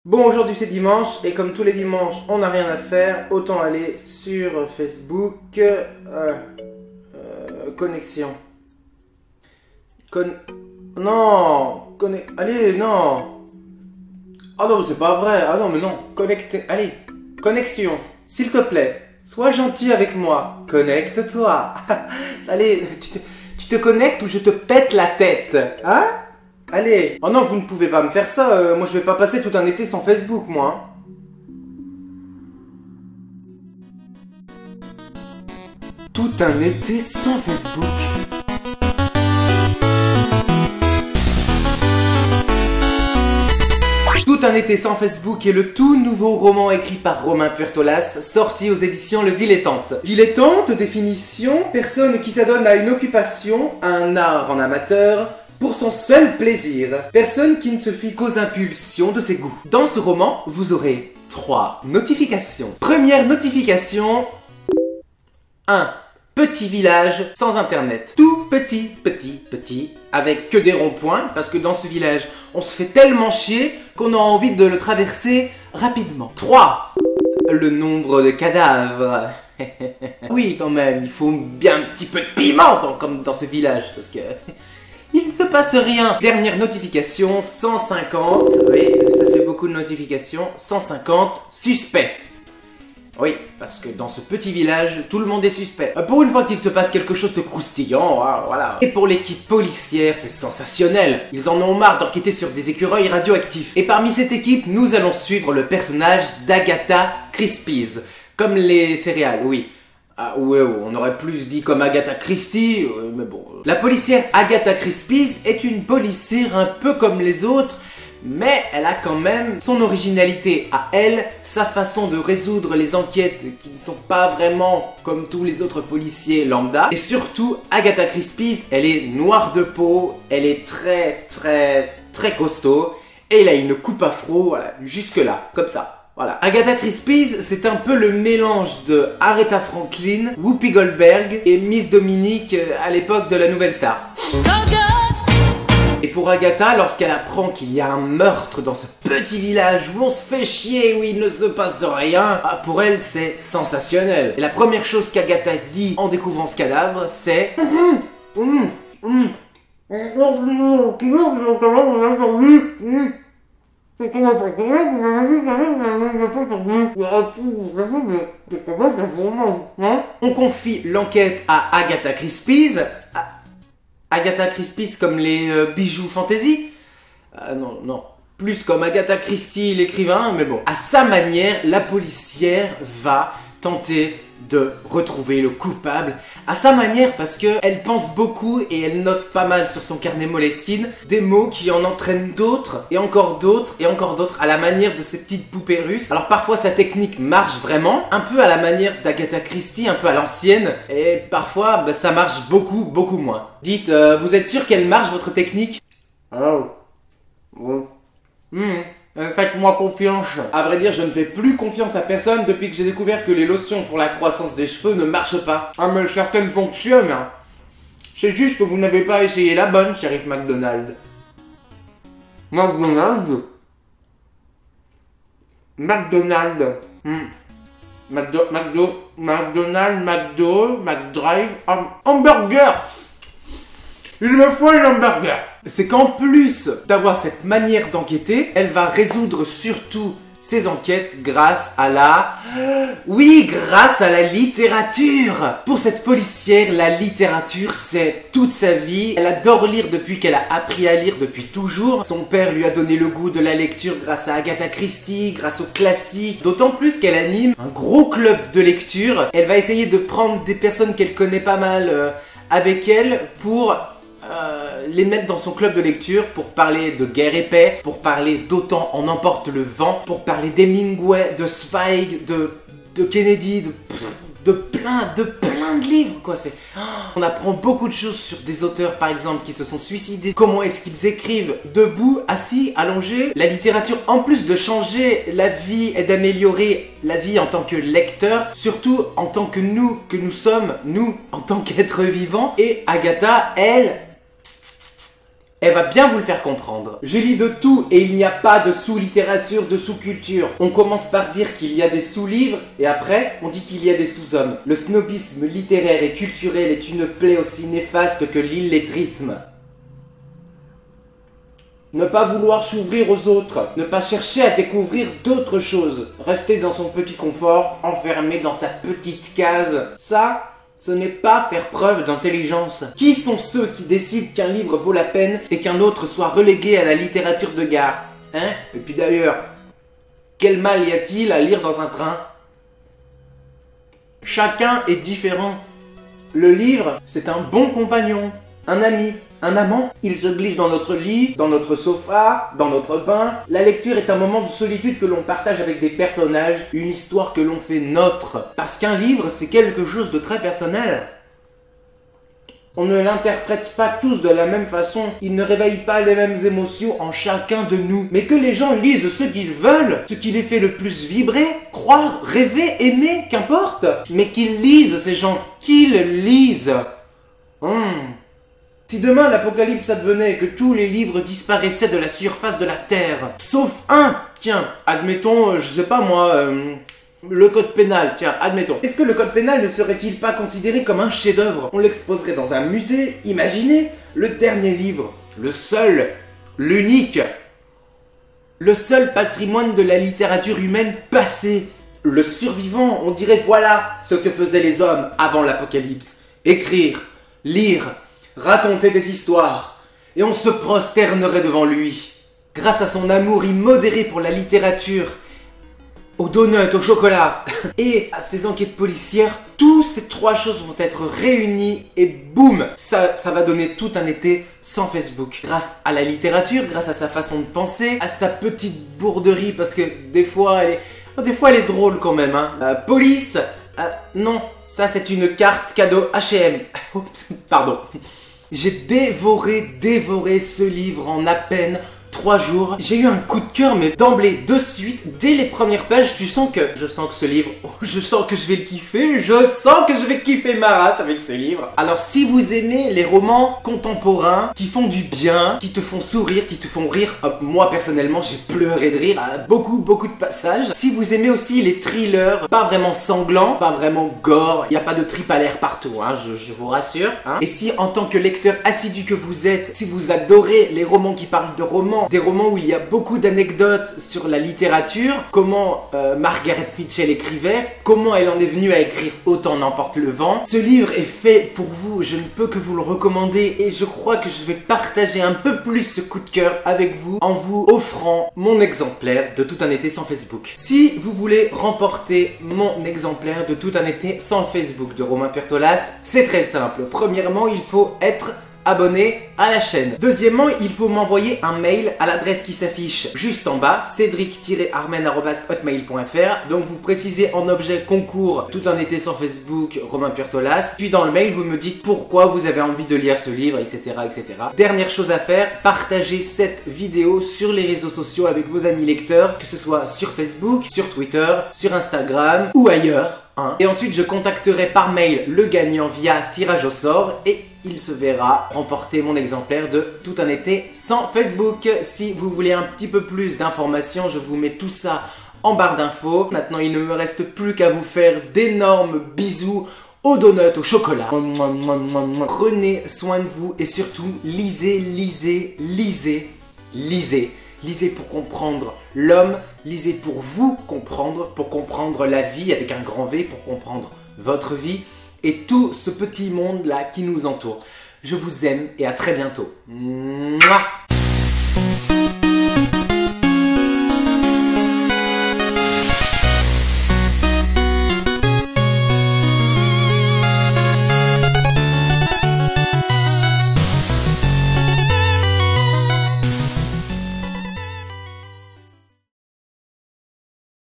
Bon, aujourd'hui c'est dimanche et comme tous les dimanches on n'a rien à faire, autant aller sur Facebook. Connexion. Allez, non. Ah non, c'est pas vrai. Ah non, mais non. Connecter. Allez, connexion. S'il te plaît, sois gentil avec moi. Connecte-toi. Allez, tu te connectes ou je te pète la tête. Hein? Allez. Oh non, vous ne pouvez pas me faire ça. Moi, je vais pas passer tout un été sans Facebook, moi. Tout un été sans Facebook. Tout un été sans Facebook est le tout nouveau roman écrit par Romain Puertolas, sorti aux éditions Le Dilettante. Dilettante, définition, personne qui s'adonne à une occupation, un art en amateur, pour son seul plaisir. Personne qui ne se fie qu'aux impulsions de ses goûts. Dans ce roman, vous aurez 3 notifications. Première notification... 1. Petit village sans internet. Tout petit, avec que des ronds-points, parce que dans ce village, on se fait tellement chier qu'on a envie de le traverser rapidement. 3. Le nombre de cadavres. Oui, quand même, il faut bien un petit peu de piment comme dans ce village, parce que... il ne se passe rien. Dernière notification, 150. Oui, ça fait beaucoup de notifications. 150 suspects. Oui, parce que dans ce petit village, tout le monde est suspect. Pour une fois qu'il se passe quelque chose de croustillant, voilà. Et pour l'équipe policière, c'est sensationnel. Ils en ont marre d'enquêter sur des écureuils radioactifs. Et parmi cette équipe, nous allons suivre le personnage d'Agatha Christie. Comme les céréales, oui. Ah ouais, on aurait plus dit comme Agatha Christie, mais bon. La policière Agatha Christie est une policière un peu comme les autres, mais elle a quand même son originalité à elle, sa façon de résoudre les enquêtes qui ne sont pas vraiment comme tous les autres policiers lambda. Et surtout, Agatha Christie, elle est noire de peau, elle est très costaud, et elle a une coupe afro, voilà, jusque là, comme ça. Voilà. Agatha Christie, c'est un peu le mélange de Aretha Franklin, Whoopi Goldberg et Miss Dominique à l'époque de la Nouvelle Star. Et pour Agatha, lorsqu'elle apprend qu'il y a un meurtre dans ce petit village où on se fait chier, où il ne se passe rien, pour elle c'est sensationnel. Et la première chose qu'Agatha dit en découvrant ce cadavre, c'est... On confie l'enquête à Agatha Christie. Agatha Christie comme les bijoux fantasy. Non. Plus comme Agatha Christie l'écrivain, mais bon. À sa manière, la policière va tenter de retrouver le coupable. À sa manière, parce que elle pense beaucoup et elle note pas mal sur son carnet Moleskine des mots qui en entraînent d'autres, et encore d'autres, et encore d'autres, à la manière de ces petites poupées russes. Alors parfois sa technique marche vraiment, un peu à la manière d'Agatha Christie, un peu à l'ancienne, et parfois ça marche beaucoup moins. Dites, vous êtes sûr qu'elle marche votre technique? Faites-moi confiance. À vrai dire, je ne fais plus confiance à personne depuis que j'ai découvert que les lotions pour la croissance des cheveux ne marchent pas. Ah mais certaines fonctionnent, hein. C'est juste que vous n'avez pas essayé la bonne, shérif McDonald. McDonald, McDrive, hamburger. Il me faut un hamburger. C'est qu'en plus d'avoir cette manière d'enquêter, elle va résoudre surtout ses enquêtes grâce à la... Oui, grâce à la littérature. Pour cette policière, la littérature, c'est toute sa vie. Elle adore lire depuis qu'elle a appris à lire depuis toujours. Son père lui a donné le goût de la lecture grâce à Agatha Christie, grâce aux classiques. D'autant plus qu'elle anime un gros club de lecture. Elle va essayer de prendre des personnes qu'elle connaît pas mal avec elle pour... les mettre dans son club de lecture pour parler de Guerre et Paix, pour parler d'Autant en emporte le vent, pour parler d'Hemingway, de Zweig, de Kennedy, de plein de livres, quoi. On apprend beaucoup de choses sur des auteurs, par exemple, qui se sont suicidés. Comment est-ce qu'ils écrivent? Debout, assis, allongés. La littérature, en plus de changer la vie et d'améliorer la vie en tant que lecteur, surtout en tant que nous sommes, nous, en tant qu'êtres vivants. Et Agatha, elle... Elle va bien vous le faire comprendre. Je lis de tout et il n'y a pas de sous-littérature, de sous-culture. On commence par dire qu'il y a des sous-livres et après, on dit qu'il y a des sous-hommes. Le snobisme littéraire et culturel est une plaie aussi néfaste que l'illettrisme. Ne pas vouloir s'ouvrir aux autres, ne pas chercher à découvrir d'autres choses. Rester dans son petit confort, enfermé dans sa petite case. Ça, ce n'est pas faire preuve d'intelligence. Qui sont ceux qui décident qu'un livre vaut la peine et qu'un autre soit relégué à la littérature de gare? Hein? Et puis d'ailleurs, quel mal y a-t-il à lire dans un train? Chacun est différent. Le livre, c'est un bon compagnon, un ami, un amant. Il se glisse dans notre lit, dans notre sofa, dans notre bain. La lecture est un moment de solitude que l'on partage avec des personnages, une histoire que l'on fait nôtre. Parce qu'un livre, c'est quelque chose de très personnel. On ne l'interprète pas tous de la même façon. Il ne réveille pas les mêmes émotions en chacun de nous. Mais que les gens lisent ce qu'ils veulent, ce qui les fait le plus vibrer, croire, rêver, aimer, qu'importe. Mais qu'ils lisent, ces gens, qu'ils lisent. Si demain l'apocalypse advenait et que tous les livres disparaissaient de la surface de la Terre, sauf un, tiens, admettons, je sais pas moi, le code pénal, tiens, admettons. Est-ce que le code pénal ne serait-il pas considéré comme un chef-d'œuvre? On l'exposerait dans un musée, imaginez, le dernier livre, le seul, l'unique, le seul patrimoine de la littérature humaine passée, le survivant, on dirait voilà ce que faisaient les hommes avant l'apocalypse. Écrire, lire, raconter des histoires, et on se prosternerait devant lui. Grâce à son amour immodéré pour la littérature, aux donuts, au chocolat, et à ses enquêtes policières, toutes ces trois choses vont être réunies et boum, ça va donner tout un été sans Facebook. Grâce à la littérature, grâce à sa façon de penser, à sa petite bourderie, parce que des fois elle est drôle quand même, hein. Police, non, ça c'est une carte cadeau H&M. Oups, pardon. J'ai dévoré ce livre en à peine 3 jours. J'ai eu un coup de cœur, mais d'emblée, de suite, dès les premières pages, je sens que ce livre, je sens que je vais le kiffer, je sens que je vais kiffer ma race avec ce livre. Alors si vous aimez les romans contemporains, qui font du bien, qui te font sourire, qui te font rire, moi personnellement j'ai pleuré de rire à beaucoup de passages. Si vous aimez aussi les thrillers, pas vraiment sanglants, pas vraiment gore, il n'y a pas de trip à l'air partout, hein, je vous rassure. Hein. Et si en tant que lecteur assidu que vous êtes, si vous adorez les romans qui parlent de romans, des romans où il y a beaucoup d'anecdotes sur la littérature, comment Margaret Mitchell écrivait, comment elle en est venue à écrire Autant n'emporte le vent. Ce livre est fait pour vous, je ne peux que vous le recommander et je crois que je vais partager un peu plus ce coup de cœur avec vous en vous offrant mon exemplaire de Tout un été sans Facebook. Si vous voulez remporter mon exemplaire de Tout un été sans Facebook de Romain Purtolas, c'est très simple. Premièrement, il faut être abonné à la chaîne. Deuxièmement, il faut m'envoyer un mail à l'adresse qui s'affiche juste en bas, cédric-armen@hotmail.fr. Donc vous précisez en objet concours Tout un été sans Facebook, Romain Purtolas. Puis dans le mail, vous me dites pourquoi vous avez envie de lire ce livre, etc., etc. Dernière chose à faire, partagez cette vidéo sur les réseaux sociaux avec vos amis lecteurs, que ce soit sur Facebook, sur Twitter, sur Instagram ou ailleurs. Hein. Et ensuite, je contacterai par mail le gagnant via tirage au sort et il se verra remporter mon exemplaire de Tout un été sans Facebook. Si vous voulez un petit peu plus d'informations, je vous mets tout ça en barre d'infos. Maintenant, il ne me reste plus qu'à vous faire d'énormes bisous aux donuts, au chocolat. Prenez soin de vous et surtout, lisez, lisez, lisez, lisez. Lisez pour comprendre l'homme, lisez pour vous comprendre, pour comprendre la vie avec un grand V, pour comprendre votre vie et tout ce petit monde-là qui nous entoure. Je vous aime et à très bientôt. Mouah.